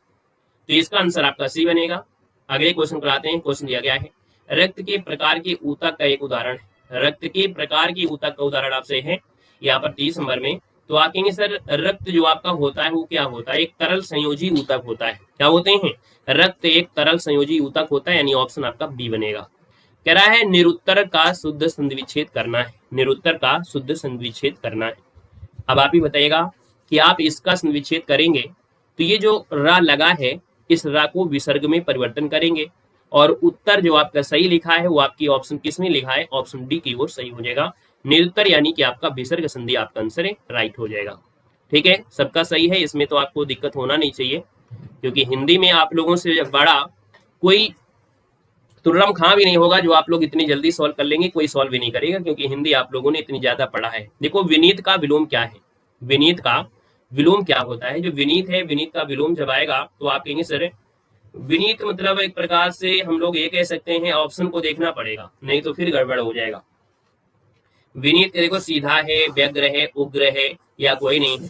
तो इसका आंसर आपका सी बनेगा। अगले क्वेश्चन पर आते हैं। क्वेश्चन दिया गया है रक्त के प्रकार के ऊतक का एक उदाहरण है। रक्त के प्रकार की ऊतक का उदाहरण आपसे है यहाँ पर 30 नंबर में, तो आप कहेंगे सर रक्त जो आपका होता है वो क्या होता है, एक तरल संयोजी ऊतक होता है। क्या होते हैं, रक्त एक तरल संयोजी ऊतक होता है, यानी ऑप्शन आपका बी बनेगा। कह रहा है निरुत्तर का शुद्ध संधिविच्छेद करना है, निरुत्तर का शुद्ध संधिविच्छेद करना है। अब आप ही बताइएगा कि आप इसका संधिविच्छेद करेंगे तो ये जो रा लगा है इस रा को विसर्ग में परिवर्तन करेंगे और उत्तर जो आपका सही लिखा है वो आपकी ऑप्शन किस में लिखा है, ऑप्शन डी की ओर सही हो जाएगा। निरुत्तर यानी कि आपका विसर्ग संधि आपका आंसर है, राइट हो जाएगा। ठीक है, सबका सही है, इसमें तो आपको दिक्कत होना नहीं चाहिए, क्योंकि हिंदी में आप लोगों से बड़ा कोई तुर्रम खां भी नहीं होगा जो आप लोग इतनी जल्दी सॉल्व कर लेंगे, कोई सॉल्व भी नहीं करेगा, क्योंकि हिंदी आप लोगों ने इतनी ज्यादा पढ़ा है। देखो विनीत का विलोम क्या है, विनीत का विलोम क्या होता है, जो विनीत है विनीत का विलोम जब आएगा तो आप कहेंगे सर विनीत मतलब एक प्रकार से हम लोग ये कह सकते हैं, ऑप्शन को देखना पड़ेगा नहीं तो फिर गड़बड़ हो जाएगा। विनीत देखो सीधा है, व्यग्र है, उग्र है या कोई नहीं है,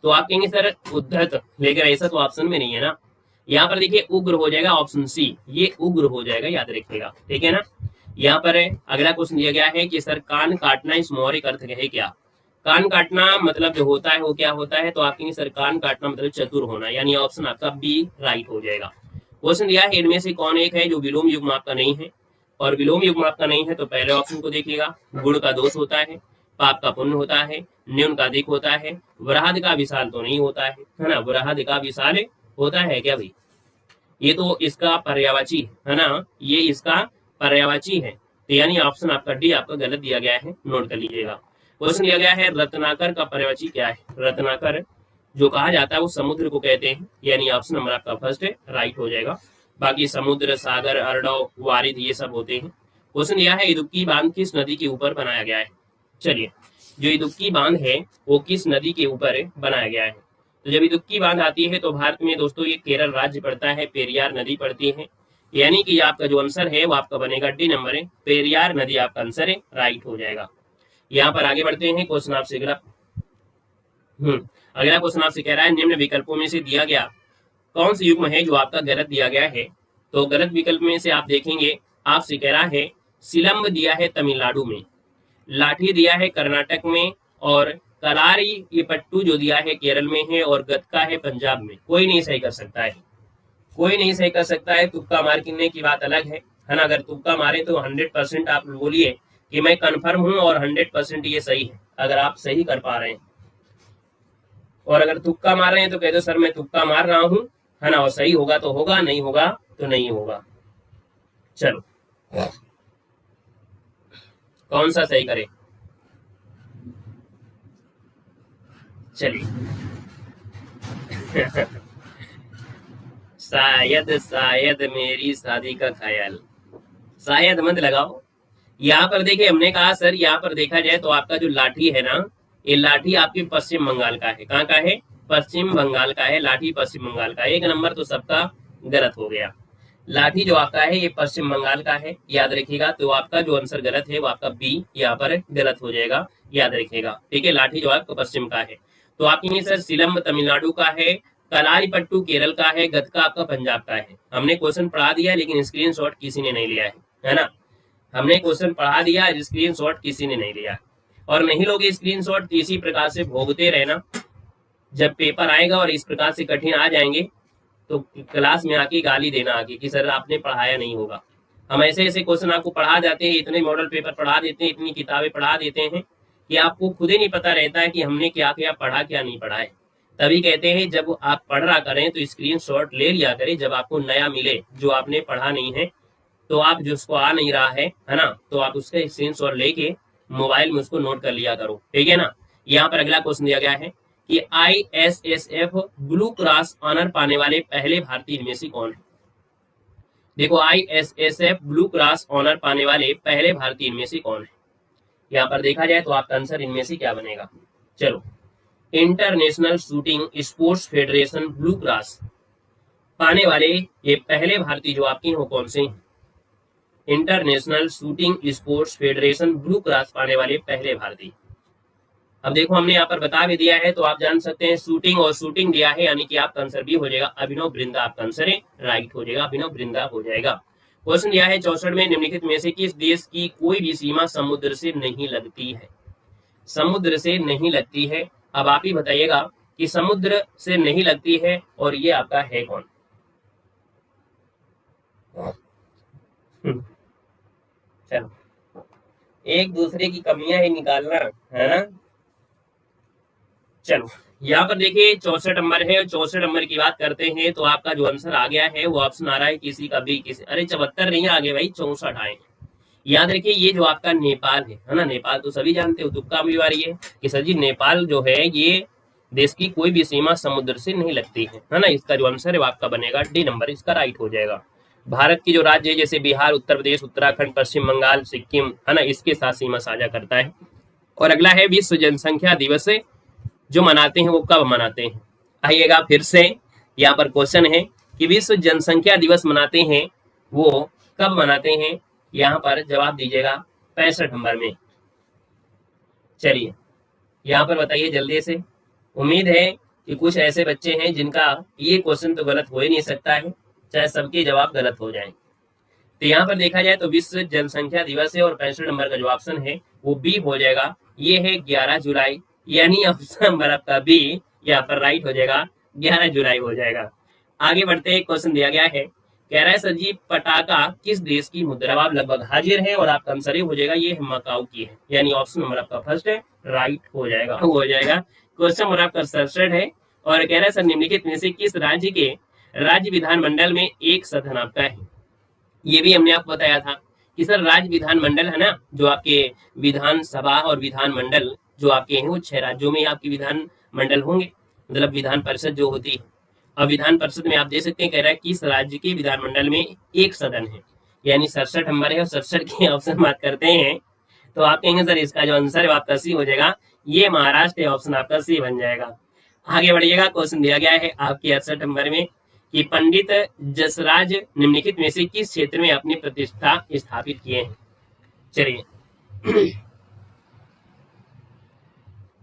तो आप कहेंगे सर उद्धत, लेकिन ऐसा तो ऑप्शन में नहीं है ना। यहाँ पर देखिए उग्र हो जाएगा, ऑप्शन सी, ये उग्र हो जाएगा, याद रखिएगा, ठीक है ना। यहाँ पर अगला क्वेश्चन दिया गया है कि सर कान काटना इस मौलिक अर्थ है क्या। कान काटना मतलब जो होता है वो क्या होता है, तो आप कहेंगे सर कान काटना मतलब चतुर होना, यानी ऑप्शन आपका बी राइट हो जाएगा। क्वेश्चन दिया है इनमें से कौन एक है जो विलोम युग्म आपका नहीं है, और विलोम युग्म आपका नहीं है तो पहले ऑप्शन को देखिएगा। गुण का दोष होता है, पाप का पुण्य होता है, न्यून का अधिक होता है, वराहद का विशाल तो नहीं होता है ना। वराहद का विशाल होता है क्या भाई, ये तो इसका पर्यायवाची है ना, ये इसका पर्यायवाची है, तो यानी ऑप्शन आपका डी आपका गलत दिया गया है, नोट कर लीजिएगा। क्वेश्चन दिया गया है रत्नाकर का पर्यायवाची क्या है। रत्नाकर जो कहा जाता है वो समुद्र को कहते हैं, यानी ऑप्शन नंबर आपका फर्स्ट है, राइट हो जाएगा। बाकी समुद्र, सागर, अर्णव, वारिद ये सब होते हैं। क्वेश्चन दिया है इदुक्की बांध किस नदी के ऊपर बनाया गया है। चलिए जो इदुक्की बांध है वो किस नदी के ऊपर बनाया गया है, तो जब इदुक्की बांध आती है तो भारत में दोस्तों ये केरल राज्य पड़ता है, पेरियार नदी पड़ती है, यानी कि आपका जो आंसर है वो आपका बनेगा डी नंबर है, पेरियार नदी आपका आंसर है, राइट हो जाएगा। यहाँ पर आगे बढ़ते हैं। क्वेश्चन आपसे अगला क्वेश्चन आपसे कह रहा है निम्न विकल्पों में से दिया गया कौन सा युग्म है जो आपका गलत दिया गया है। तो गलत विकल्प में से आप देखेंगे आपसे कह रहा है सिलंब दिया है तमिलनाडु में, लाठी दिया है कर्नाटक में, और कलारी ये पट्टू जो दिया है केरल में है और गतका है पंजाब में। कोई नहीं सही कर सकता है, कोई नहीं सही कर सकता है। तुक्का मारने की बात अलग है ना। अगर तुक्का मारे तो 100% आप बोलिए कि मैं कन्फर्म हूं और 100% ये सही है, अगर आप सही कर पा रहे हैं। और अगर तुक्का मार रहे हैं तो कह दो सर मैं तुक्का मार रहा हूं, है ना, और सही होगा तो होगा, नहीं होगा तो नहीं होगा। चलो कौन सा सही करे? चलिए शायद शायद मेरी शादी का ख्याल, शायद मत लगाओ। यहाँ पर देखिए हमने कहा सर, यहाँ पर देखा जाए तो आपका जो लाठी है ना, ये लाठी आपके पश्चिम बंगाल का है। कहाँ का है? पश्चिम बंगाल का है। लाठी पश्चिम बंगाल का। एक नंबर तो सबका गलत हो गया। लाठी जो आपका है ये पश्चिम बंगाल का है, याद रखिएगा। तो आपका जो आंसर गलत है वो आपका बी यहाँ पर गलत हो जाएगा, याद रखिएगा। ठीक है, लाठी जो आपका पश्चिम का है। तो आपके सर सिलम तमिलनाडु का है, कलारीपट्टू केरल का है, गतका आपका पंजाब का है। हमने क्वेश्चन पढ़ा दिया लेकिन स्क्रीनशॉट किसी ने नहीं लिया है ना। हमने क्वेश्चन पढ़ा दिया, स्क्रीनशॉट किसी ने नहीं लिया। और नहीं लोगे स्क्रीनशॉट तो इसी प्रकार से भोगते रहना। जब पेपर आएगा और इस प्रकार से कठिन आ जाएंगे तो क्लास में आके गाली देना आगे कि सर आपने पढ़ाया नहीं होगा। हम ऐसे ऐसे क्वेश्चन आपको पढ़ा जाते हैं, इतने मॉडल पेपर पढ़ा देते हैं, इतनी किताबें पढ़ा देते हैं कि आपको खुद ही नहीं पता रहता है कि हमने क्या क्या पढ़ा क्या नहीं पढ़ा है। तभी कहते हैं जब आप पढ़ रहा करें तो स्क्रीनशॉट ले लिया करें। जब आपको नया मिले जो आपने पढ़ा नहीं है तो आप जिसको आ नहीं रहा है ना, तो आप उसका स्क्रीनशॉट लेके मोबाइल में उसको नोट कर लिया करो। ठीक है ना। यहाँ पर अगला क्वेश्चन दिया गया है कि ISSF ब्लू क्रॉस ऑनर पाने वाले पहले भारतीय इनमें से कौन है? देखो ISSF ब्लू क्रॉस ऑनर पाने वाले पहले भारतीय इनमें से कौन है? यहाँ पर देखा जाए तो आपका आंसर इनमें से क्या बनेगा? चलो, international shooting sports federation blue cross पाने वाले ये पहले भारतीय जो आपके हो कौन से? International shooting sports federation blue cross पाने वाले पहले भारतीय। अब देखो हमने यहाँ पर बता भी दिया है तो आप जान सकते हैं शूटिंग और शूटिंग दिया है, यानी कि आपका आंसर भी हो जाएगा अभिनव बिंद्रा। आपका आंसर है राइट हो जाएगा, अभिनव बिंद्रा हो जाएगा। क्वेश्चन दिया है 64 में निम्नलिखित में से किस देश की कोई भी सीमा समुद्र से नहीं लगती है? समुद्र से नहीं लगती है। अब आप ही बताइएगा कि समुद्र से नहीं लगती है और ये आपका है कौन? चलो एक दूसरे की कमियां ही निकालना है ना। चलो यहाँ पर देखिए 64 नंबर है। 64 नंबर की बात करते हैं तो आपका जो आंसर आ गया है वो ऑप्शन आ रहा है किसी का भी, किसी, अरे 74 नहीं आगे भाई 64 आए। याद रखिए ये जो आपका नेपाल है ना, नेपाल तो सभी जानते हो, तुक्का भी वारी है कि सर जी नेपाल जो है ये देश की कोई भी सीमा समुद्र से नहीं लगती है ना। इसका जो आंसर है वो आपका बनेगा डी नंबर, इसका राइट हो जाएगा। भारत की जो राज्य है जैसे बिहार, उत्तर प्रदेश, उत्तराखंड, पश्चिम बंगाल, सिक्किम है ना, इसके साथ सीमा साझा करता है। और अगला है विश्व जनसंख्या दिवस जो मनाते हैं वो कब मनाते हैं? आइएगा फिर से यहाँ पर क्वेश्चन है कि विश्व जनसंख्या दिवस मनाते हैं वो कब मनाते हैं? यहाँ पर जवाब दीजिएगा 65 नंबर में। चलिए यहाँ पर बताइए जल्दी से। उम्मीद है कि कुछ ऐसे बच्चे हैं जिनका ये क्वेश्चन तो गलत हो ही नहीं सकता है, चाहे सबके जवाब गलत हो जाए। तो यहाँ पर देखा जाए तो विश्व जनसंख्या दिवस है और 65 नंबर का जो ऑप्शन है वो बी हो जाएगा। ये है 11 जुलाई, यानी ऑप्शन नंबर आपका बी यहाँ पर राइट हो जाएगा, 11 जुलाई हो जाएगा। आगे बढ़ते हैं, क्वेश्चन दिया गया है, कह रहा है सर जी पटाखा किस देश की मुद्रा? आप लगभग हाजिर है और आपका आंसर हो जाएगा ये मकाऊ की है, यानी ऑप्शन नंबर आपका फर्स्ट है, राइट हो जाएगा। क्वेश्चन नंबर आपका 67 है और कह रहा है सर निम्नलिखित में से किस राज्य के राज्य विधानमंडल में एक सदन आपका है? ये भी हमने आपको बताया था कि सर राज्य विधानमंडल है ना, जो आपके विधानसभा और विधानमंडल जो आपके हैं वो 6 राज्यों में आपके विधान मंडल होंगे, मतलब विधान परिषद जो होती है। अब विधान परिषद में आप देख सकते हैं कह रहा है कि इस राज्य के विधानमंडल में एक सदन है, यानी 67 नंबर है। और 67 की ऑप्शन बात करते हैं तो आप कहेंगे सर इसका जो आंसर है आपका सी हो जाएगा, ये महाराष्ट्र ऑप्शन आपका सी बन जाएगा। आगे बढ़िएगा, क्वेश्चन दिया गया है आपके 68 नंबर में कि पंडित जसराज निम्नलिखित में से किस क्षेत्र में अपनी प्रतिष्ठा स्थापित किए हैं?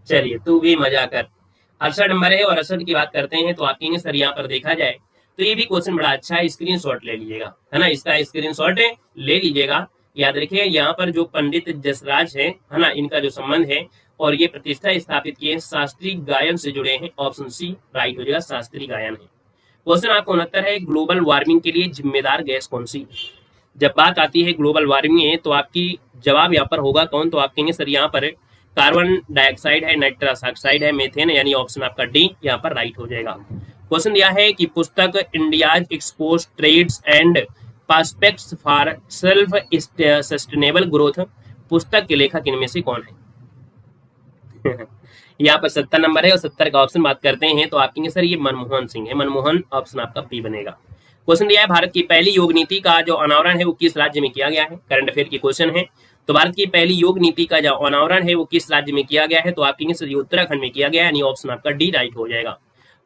चलिए तू भी मजा कर। 68 नंबर है और 68 की बात करते हैं तो आप कहेंगे सर यहाँ पर देखा जाए तो ये भी क्वेश्चन बड़ा अच्छा है, स्क्रीनशॉट ले लीजिएगा है ना, इसका स्क्रीनशॉट ले लीजिएगा। याद रखिए यहाँ पर जो पंडित जसराज है ना, इनका जो संबंध है और ये प्रतिष्ठा स्थापित किए शास्त्रीय गायन से जुड़े हैं। ऑप्शन सी राइट हो जाएगा, शास्त्रीय गायन है। क्वेश्चन आपको 69 है, ग्लोबल वार्मिंग के लिए जिम्मेदार गैस कौन सी? जब बात आती है ग्लोबल वार्मिंग है तो आपकी जवाब यहाँ पर होगा कौन? तो आप कहेंगे सर यहाँ पर कार्बन डाइऑक्साइड है, नाइट्रस ऑक्साइड है, मीथेन, यानी ऑप्शन आपका डी यहाँ पर राइट हो जाएगा। क्वेश्चन दिया है कि पुस्तक India's exports trends and prospects for self sustainable growth, पुस्तक के लेखक इनमें से कौन है? यहाँ पर 70 नंबर है और 70 का ऑप्शन बात करते हैं तो आप कहेंगे सर ये मनमोहन सिंह है। मनमोहन ऑप्शन आपका बी बनेगा। क्वेश्चन दिया है भारत की पहली योग नीति का जो अनावरण है वो किस राज्य में किया गया है? करंट अफेयर की क्वेश्चन है। तो भारत की पहली योग नीति का जो अनावरण है वो किस राज्य में किया गया है? तो आप कहेंगे सर उत्तराखंड में किया गया है, यानी ऑप्शन आपका डी राइट हो जाएगा।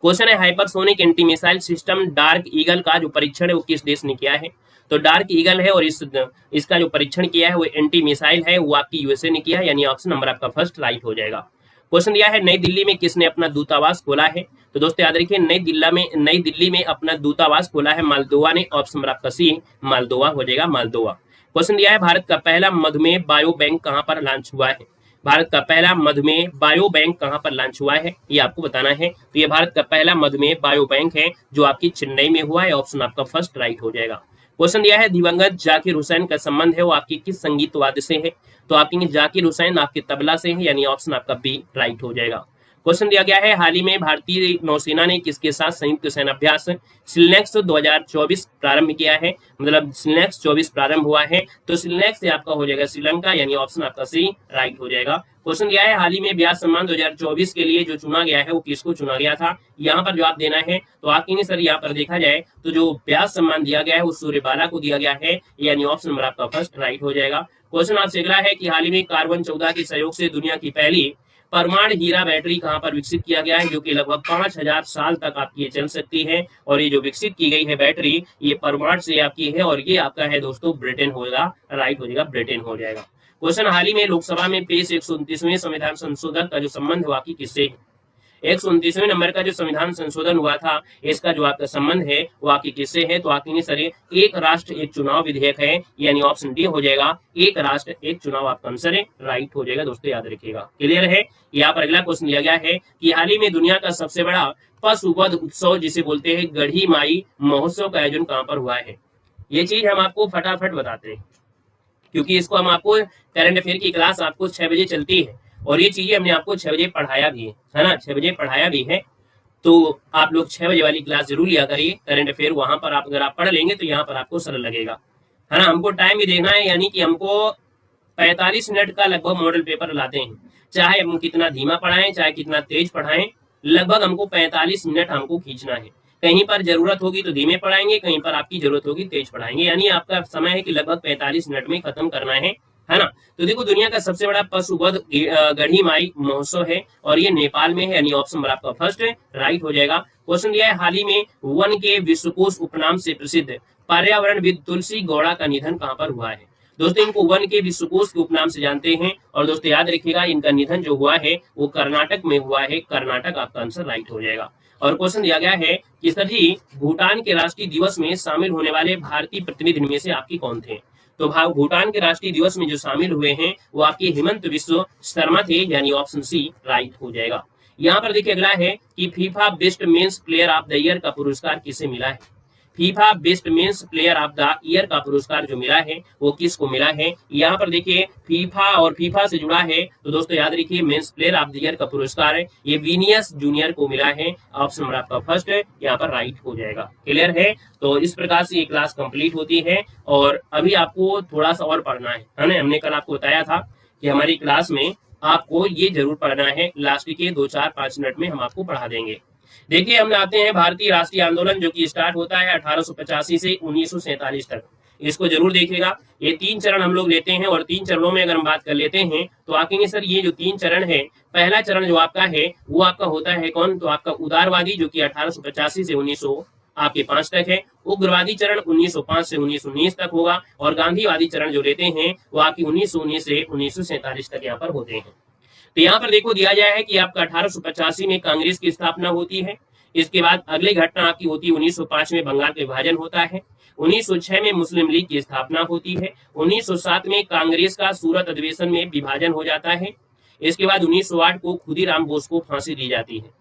क्वेश्चन है hypersonic anti missile system dark eagle का जो परीक्षण है वो किस देश ने किया है? तो डार्क ईगल है और इसका जो परीक्षण किया है वो एंटी मिसाइल है, वो आपकी यूएसए ने किया है, यानी ऑप्शन नंबर आपका फर्स्ट राइट हो जाएगा। क्वेश्चन दिया है नई दिल्ली में किसने अपना दूतावास खोला है? तो दोस्तों याद रखिए नई दिल्ली में अपना दूतावास खोला है मालदोवा ने, ऑप्शन नंबर आपका सी मालदोवा हो जाएगा, मालदोवा। क्वेश्चन दिया है भारत का पहला मधुमेह बायो बैंक कहां पर लॉन्च हुआ है? भारत का पहला मधुमेह बायो बैंक कहां पर लॉन्च हुआ है ये आपको बताना है। तो ये भारत का पहला मधुमेह बायो बैंक है जो आपकी चेन्नई में हुआ है, ऑप्शन आपका फर्स्ट राइट हो जाएगा। क्वेश्चन दिया है दिवंगत जाकिर हुसैन का संबंध है वो आपकी किस संगीत वाद्य से है? तो आपके जाकिर हुसैन आपके तबला से है, यानी ऑप्शन आपका बी राइट हो जाएगा। क्वेश्चन दिया गया है हाल ही में भारतीय नौसेना ने किसके साथ संयुक्त सैन्य अभ्यास सिलनेक्स 2024 प्रारंभ किया है? मतलब सिलनेक्स 24 प्रारंभ हुआ है, तो सिलनेक्स से आपका हो जाएगा श्रीलंका, यानी ऑप्शन आपका सी राइट हो जाएगा। क्वेश्चन दिया है हाल ही में व्यास सम्मान 2024 के लिए जो चुना गया है वो किसको चुना गया था? यहाँ पर जवाब देना है तो आप कहेंगे सर यहाँ पर देखा जाए तो जो व्यास सम्मान दिया गया है वो सूर्यबाला को दिया गया है, यानी ऑप्शन नंबर आपका फर्स्ट राइट हो जाएगा। क्वेश्चन आपसे अगला है कि हाल ही में कार्बन 14 के सहयोग से दुनिया की पहली परमाणु हीरा बैटरी कहां पर विकसित किया गया है, जो कि लगभग 5000 साल तक आपकी चल सकती है। और ये जो विकसित की गई है बैटरी ये परमाणु से आपकी है और ये आपका है दोस्तों ब्रिटेन होगा, राइट हो जाएगा, ब्रिटेन हो जाएगा। क्वेश्चन हाल ही में लोकसभा में पेश 129वें संविधान संशोधन का जो संबंध हुआ कि किससे? 129वें नंबर का जो संविधान संशोधन हुआ था इसका जो आपका संबंध है वो आपकी किससे है? तो आपके सर एक राष्ट्र एक चुनाव विधेयक है, यानी ऑप्शन डी हो जाएगा, एक राष्ट्र एक चुनाव आपका आंसर है, राइट हो जाएगा। दोस्तों याद रखिएगा, क्लियर है। यहाँ पर अगला क्वेश्चन दिया गया है कि हाल ही में दुनिया का सबसे बड़ा पशुवध उत्सव जिसे बोलते हैं गढ़ी माई महोत्सव का आयोजन कहाँ पर हुआ है? ये चीज हम आपको फटाफट बताते हैं क्योंकि इसको हम आपको करंट अफेयर की क्लास आपको 6 बजे चलती है और ये चीजें हमने आपको 6 बजे पढ़ाया भी है ना, 6 बजे पढ़ाया भी है। तो आप लोग 6 बजे वाली क्लास जरूर लिया करिए करंट अफेयर, वहां पर आप अगर आप पढ़ लेंगे तो यहाँ पर आपको सरल लगेगा, है ना। हमको टाइम भी देखना है, यानी कि हमको 45 मिनट का लगभग मॉडल पेपर लाते हैं, चाहे हम कितना धीमा पढ़ाएं चाहे कितना तेज पढ़ाएं, लगभग हमको 45 मिनट हमको खींचना है। कहीं पर जरूरत होगी तो धीमे पढ़ाएंगे, कहीं पर आपकी जरूरत होगी तेज पढ़ाएंगे, यानी आपका समय है कि लगभग 45 मिनट में खत्म करना है ना। तो देखो दुनिया का सबसे बड़ा पशुवध गढ़ी माई महोत्सव है और ये नेपाल में है, यानी ऑप्शन नंबर आपका फर्स्ट राइट हो जाएगा। क्वेश्चन दिया है हाल ही में वन के विश्वकोश उपनाम से प्रसिद्ध पर्यावरणविद तुलसी गौड़ा का निधन कहाँ पर हुआ है? दोस्तों इनको वन के विश्वकोश के उपनाम से जानते हैं और दोस्तों याद रखिएगा इनका निधन जो हुआ है वो कर्नाटक में हुआ है, कर्नाटक आपका आंसर राइट हो जाएगा। और क्वेश्चन दिया गया है कि सर जी भूटान के राष्ट्रीय दिवस में शामिल होने वाले भारतीय प्रतिनिधि में से आपकी कौन थे? तो भूटान के राष्ट्रीय दिवस में जो शामिल हुए हैं वो आपके हिमंत विश्व शर्मा थे, यानी ऑप्शन सी राइट हो जाएगा। यहाँ पर देखिए अगला है कि FIFA best men's player of the year का पुरस्कार किसे मिला है? FIFA best men's player of the year का पुरस्कार जो मिला है वो किसको मिला है? यहाँ पर देखिए फीफा और फीफा से जुड़ा है तो दोस्तों याद रखिए men's player of the year का पुरस्कार है ये विनियस जूनियर को मिला है, ऑप्शन नंबर आपका फर्स्ट है, यहाँ पर राइट हो जाएगा। क्लियर है। तो इस प्रकार से ये क्लास कंप्लीट होती है और अभी आपको थोड़ा सा और पढ़ना है ना। हमने कल आपको बताया था कि हमारी क्लास में आपको ये जरूर पढ़ना है, लास्ट के 2-4-5 मिनट में हम आपको पढ़ा देंगे। देखिए हम आते हैं भारतीय राष्ट्रीय आंदोलन जो कि स्टार्ट होता है 1885 से 1947 तक, इसको जरूर देखिएगा। ये 3 चरण हम लोग लेते हैं और 3 चरणों में अगर हम बात कर लेते हैं तो आप कहेंगे सर ये जो 3 चरण है, पहला चरण जो आपका है वो आपका होता है कौन? तो आपका उदारवादी जो कि 1885 से 1905 तक है, उग्रवादी चरण 1905 से 1919 तक होगा और गांधीवादी चरण जो लेते हैं वो आपकी 1919 से 1947 तक यहाँ पर होते हैं। तो यहाँ पर देखो दिया गया है कि आपका 1885 में कांग्रेस की स्थापना होती है, इसके बाद अगली घटना आपकी होती है 1905 में बंगाल का विभाजन होता है, 1906 में मुस्लिम लीग की स्थापना होती है, 1907 में कांग्रेस का सूरत अधिवेशन में विभाजन हो जाता है, इसके बाद 1908 को खुदीराम बोस को फांसी दी जाती है।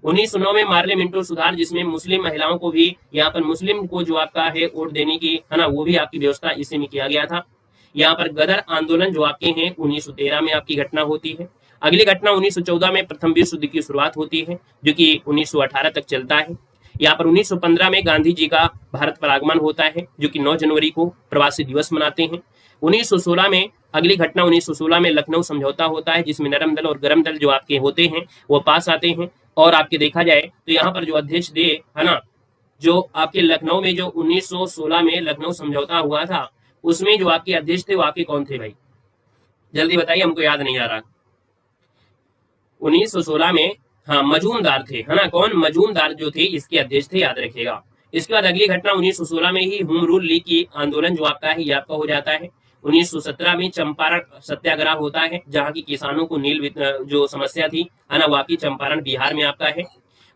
1909 में मार्ले मिंटो सुधार, जिसमें मुस्लिम महिलाओं को भी यहाँ पर मुस्लिम को जो आपका है वोट देने की है ना, वो भी आपकी व्यवस्था इसी में किया गया था। यहाँ पर गदर आंदोलन जो आपके हैं 1913 में आपकी घटना होती है। अगली घटना 1914 में प्रथम विश्व युद्ध की शुरुआत होती है जो कि 1918 तक चलता है। यहाँ पर 1915 में गांधी जी का भारत पर आगमन होता है जो कि 9 जनवरी को प्रवासी दिवस मनाते हैं। 1916 में अगली घटना 1916 में लखनऊ समझौता होता है जिसमें नरम दल और गरम दल जो आपके होते हैं वो पास आते हैं। और आपके देखा जाए तो यहाँ पर जो अध्यक्ष थे है ना, जो आपके लखनऊ में जो 1916 में लखनऊ समझौता हुआ था उसमें जो आपके अध्यक्ष थे वो आपके कौन थे भाई, जल्दी बताइए, हमको याद नहीं आ रहा। 1916 में हाँ मजूमदार थे है ना, कौन, मजूमदार जो थे इसके अध्यक्ष थे, याद रखिएगा। इसके बाद अगली घटना 1916 में ही होम रूल लीग की आंदोलन जो आपका है ये आपका हो जाता है। 1917 में चंपारण सत्याग्रह होता है जहां की किसानों को नील जो समस्या थी है ना, वाकई चंपारण बिहार में आपका है।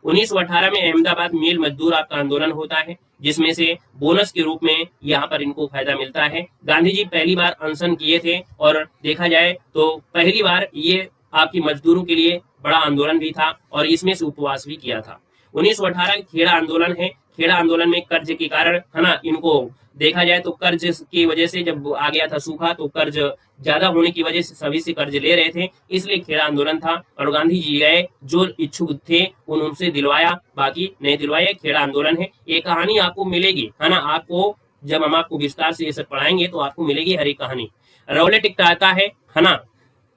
1918 में अहमदाबाद मिल मजदूर आपका आंदोलन होता है जिसमें से बोनस के रूप में यहाँ पर इनको फायदा मिलता है। गांधी जी पहली बार अनशन किए थे और देखा जाए तो पहली बार ये आपकी मजदूरों के लिए बड़ा आंदोलन भी था और इसमें से उपवास भी किया था। 1918 खेड़ा आंदोलन है। खेड़ा आंदोलन में कर्ज के कारण है ना, इनको देखा जाए तो कर्ज की वजह से जब आ गया था सूखा तो कर्ज ज्यादा होने की वजह से सभी से कर्ज ले रहे थे, इसलिए खेड़ा आंदोलन था और गांधी जी गए, जो इच्छुक थे उनसे दिलवाया, बाकी नहीं दिलवाया। खेड़ा आंदोलन है। ये कहानी आपको मिलेगी है ना, आपको जब हम आपको विस्तार से ये सब पढ़ाएंगे तो आपको मिलेगी हर एक कहानी। रौलेट एक आता है ना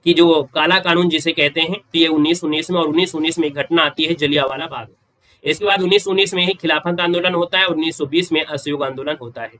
कि जो काला कानून जिसे कहते हैं, तो ये 1919 में, और 1919 में एक घटना आती है जलियांवाला बाग। इसके बाद 1919 में ही खिलाफत आंदोलन होता है और 1920 में असहयोग आंदोलन होता है।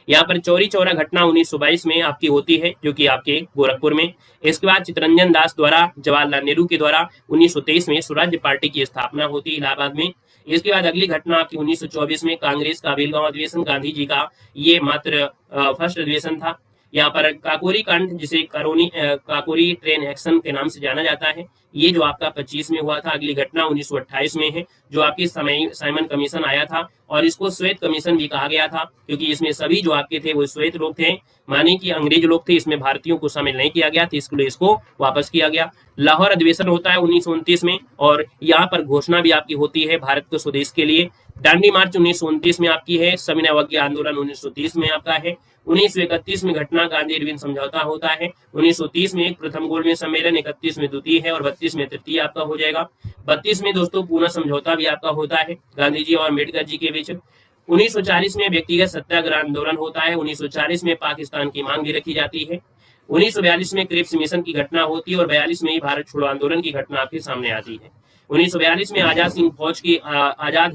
यहाँ पर चौरी चौरा घटना 1922 में आपकी होती है जो कि आपके गोरखपुर में। इसके बाद चित्तरंजन दास द्वारा, जवाहरलाल नेहरू के द्वारा 1923 में स्वराज्य पार्टी की स्थापना होती है इलाहाबाद में। इसके बाद अगली घटना आपकी 1924 में कांग्रेस का बेलगांव अधिवेशन, गांधी जी का ये मात्र फर्स्ट अधिवेशन था। यहाँ पर काकोरी कांड जिसे काकोरी ट्रेन एक्शन के नाम से जाना जाता है, ये जो आपका 25 में हुआ था। अगली घटना 1928 में है जो आपकी साइमन कमीशन आया था और इसको श्वेत कमीशन भी कहा गया था क्योंकि इसमें सभी जो आपके थे वो श्वेत लोग थे, माने कि अंग्रेज लोग थे, इसमें भारतीयों को शामिल नहीं किया गया था, इसलिए इसको वापस किया गया। लाहौर अधिवेशन होता है 1929 में और यहाँ पर घोषणा भी आपकी होती है भारत को स्वदेश के लिए। दांडी मार्च 1929 में आपकी है। सविनय अवज्ञा आंदोलन 1930 में आपका है। 1931 में घटना गांधी इरविन समझौता होता है। 1930 में एक प्रथम गोलमेज सम्मेलन, 31 में द्वितीय है और 32 में तृतीय आपका हो जाएगा। 32 में दोस्तों पूना समझौता भी आपका होता है गांधी जी और अम्बेडकर जी के बीच। 1940 में व्यक्तिगत सत्याग्रह आंदोलन होता है। 1940 में पाकिस्तान की मांग भी रखी जाती है। 1942 में क्रिप्स मिशन की घटना होती है और 42 में ही भारत छोड़ो आंदोलन की घटना आपके सामने आती है। 1942 में आजाद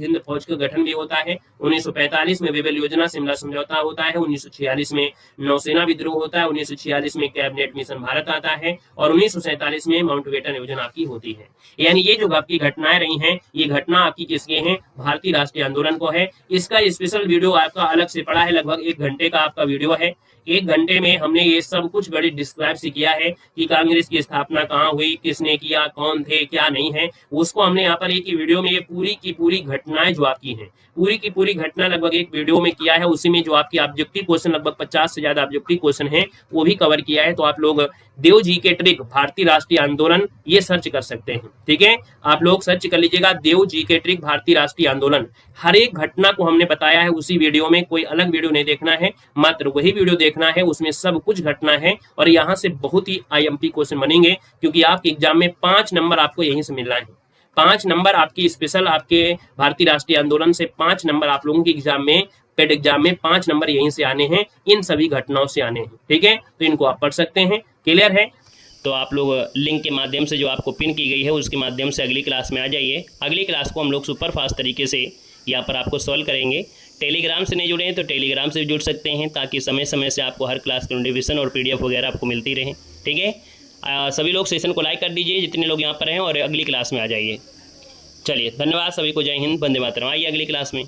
हिंद फौज का गठन भी होता है। 1945 में वेबल योजना शिमला समझौता होता है। 1946 में नौसेना विद्रोह होता है। 1946 में कैबिनेट मिशन भारत आता है और 1947 में माउंटबेटन योजना आपकी होती है। यानी ये जो आपकी घटनाएं रही हैं, ये घटना आपकी किसके हैं, भारतीय राष्ट्रीय आंदोलन को है। इसका स्पेशल वीडियो आपका अलग से पड़ा है, लगभग 1 घंटे का आपका वीडियो है। 1 घंटे में हमने ये सब कुछ बड़ी डिस्क्राइब से किया है कि कांग्रेस की स्थापना कहाँ हुई, किसने किया, कौन थे, क्या नहीं है, उसको हमने यहाँ पर एक ही वीडियो में ये पूरी की पूरी घटनाएं जो आपकी हैं, पूरी की पूरी घटना लगभग एक वीडियो में किया है। उसी में जो आपकी ऑब्जेक्टिव क्वेश्चन, लगभग 50 से ज्यादा ऑब्जेक्टिव क्वेश्चन है, वो भी कवर किया है। तो आप लोग देव जी के ट्रिक भारतीय राष्ट्रीय आंदोलन ये सर्च कर सकते हैं, ठीक है। आप लोग सर्च कर लीजिएगा देव जी के ट्रिक भारतीय राष्ट्रीय आंदोलन। हर एक घटना को हमने बताया है उसी वीडियो में, कोई अलग वीडियो नहीं देखना है, मात्र वही वीडियो देखना है, उसमें सब कुछ घटना है। और यहाँ से बहुत ही IMP क्वेश्चन बनेंगे क्योंकि आपके एग्जाम में 5 नंबर आपको यहीं से मिलना है। 5 नंबर आपकी स्पेशल, आपके भारतीय राष्ट्रीय आंदोलन से 5 नंबर आप लोगों के एग्जाम में, पेड एग्जाम में 5 नंबर यहीं से आने हैं, इन सभी घटनाओं से आने हैं, ठीक है। तो इनको आप पढ़ सकते हैं, क्लियर है। तो आप लोग लिंक के माध्यम से जो आपको पिन की गई है उसके माध्यम से अगली क्लास में आ जाइए। अगली क्लास को हम लोग सुपर फास्ट तरीके से यहाँ पर आपको सॉल्व करेंगे। टेलीग्राम से नहीं जुड़े हैं तो टेलीग्राम से भी जुड़ सकते हैं ताकि समय समय से आपको हर क्लास की नोटिफिकेशन और PDF वगैरह आपको मिलती रहे, ठीक है। सभी लोग सेशन को लाइक कर दीजिए जितने लोग यहाँ पर हैं और अगली क्लास में आ जाइए। चलिए धन्यवाद सभी को, जय हिंद, वंदे मातरम। आइए अगली क्लास में।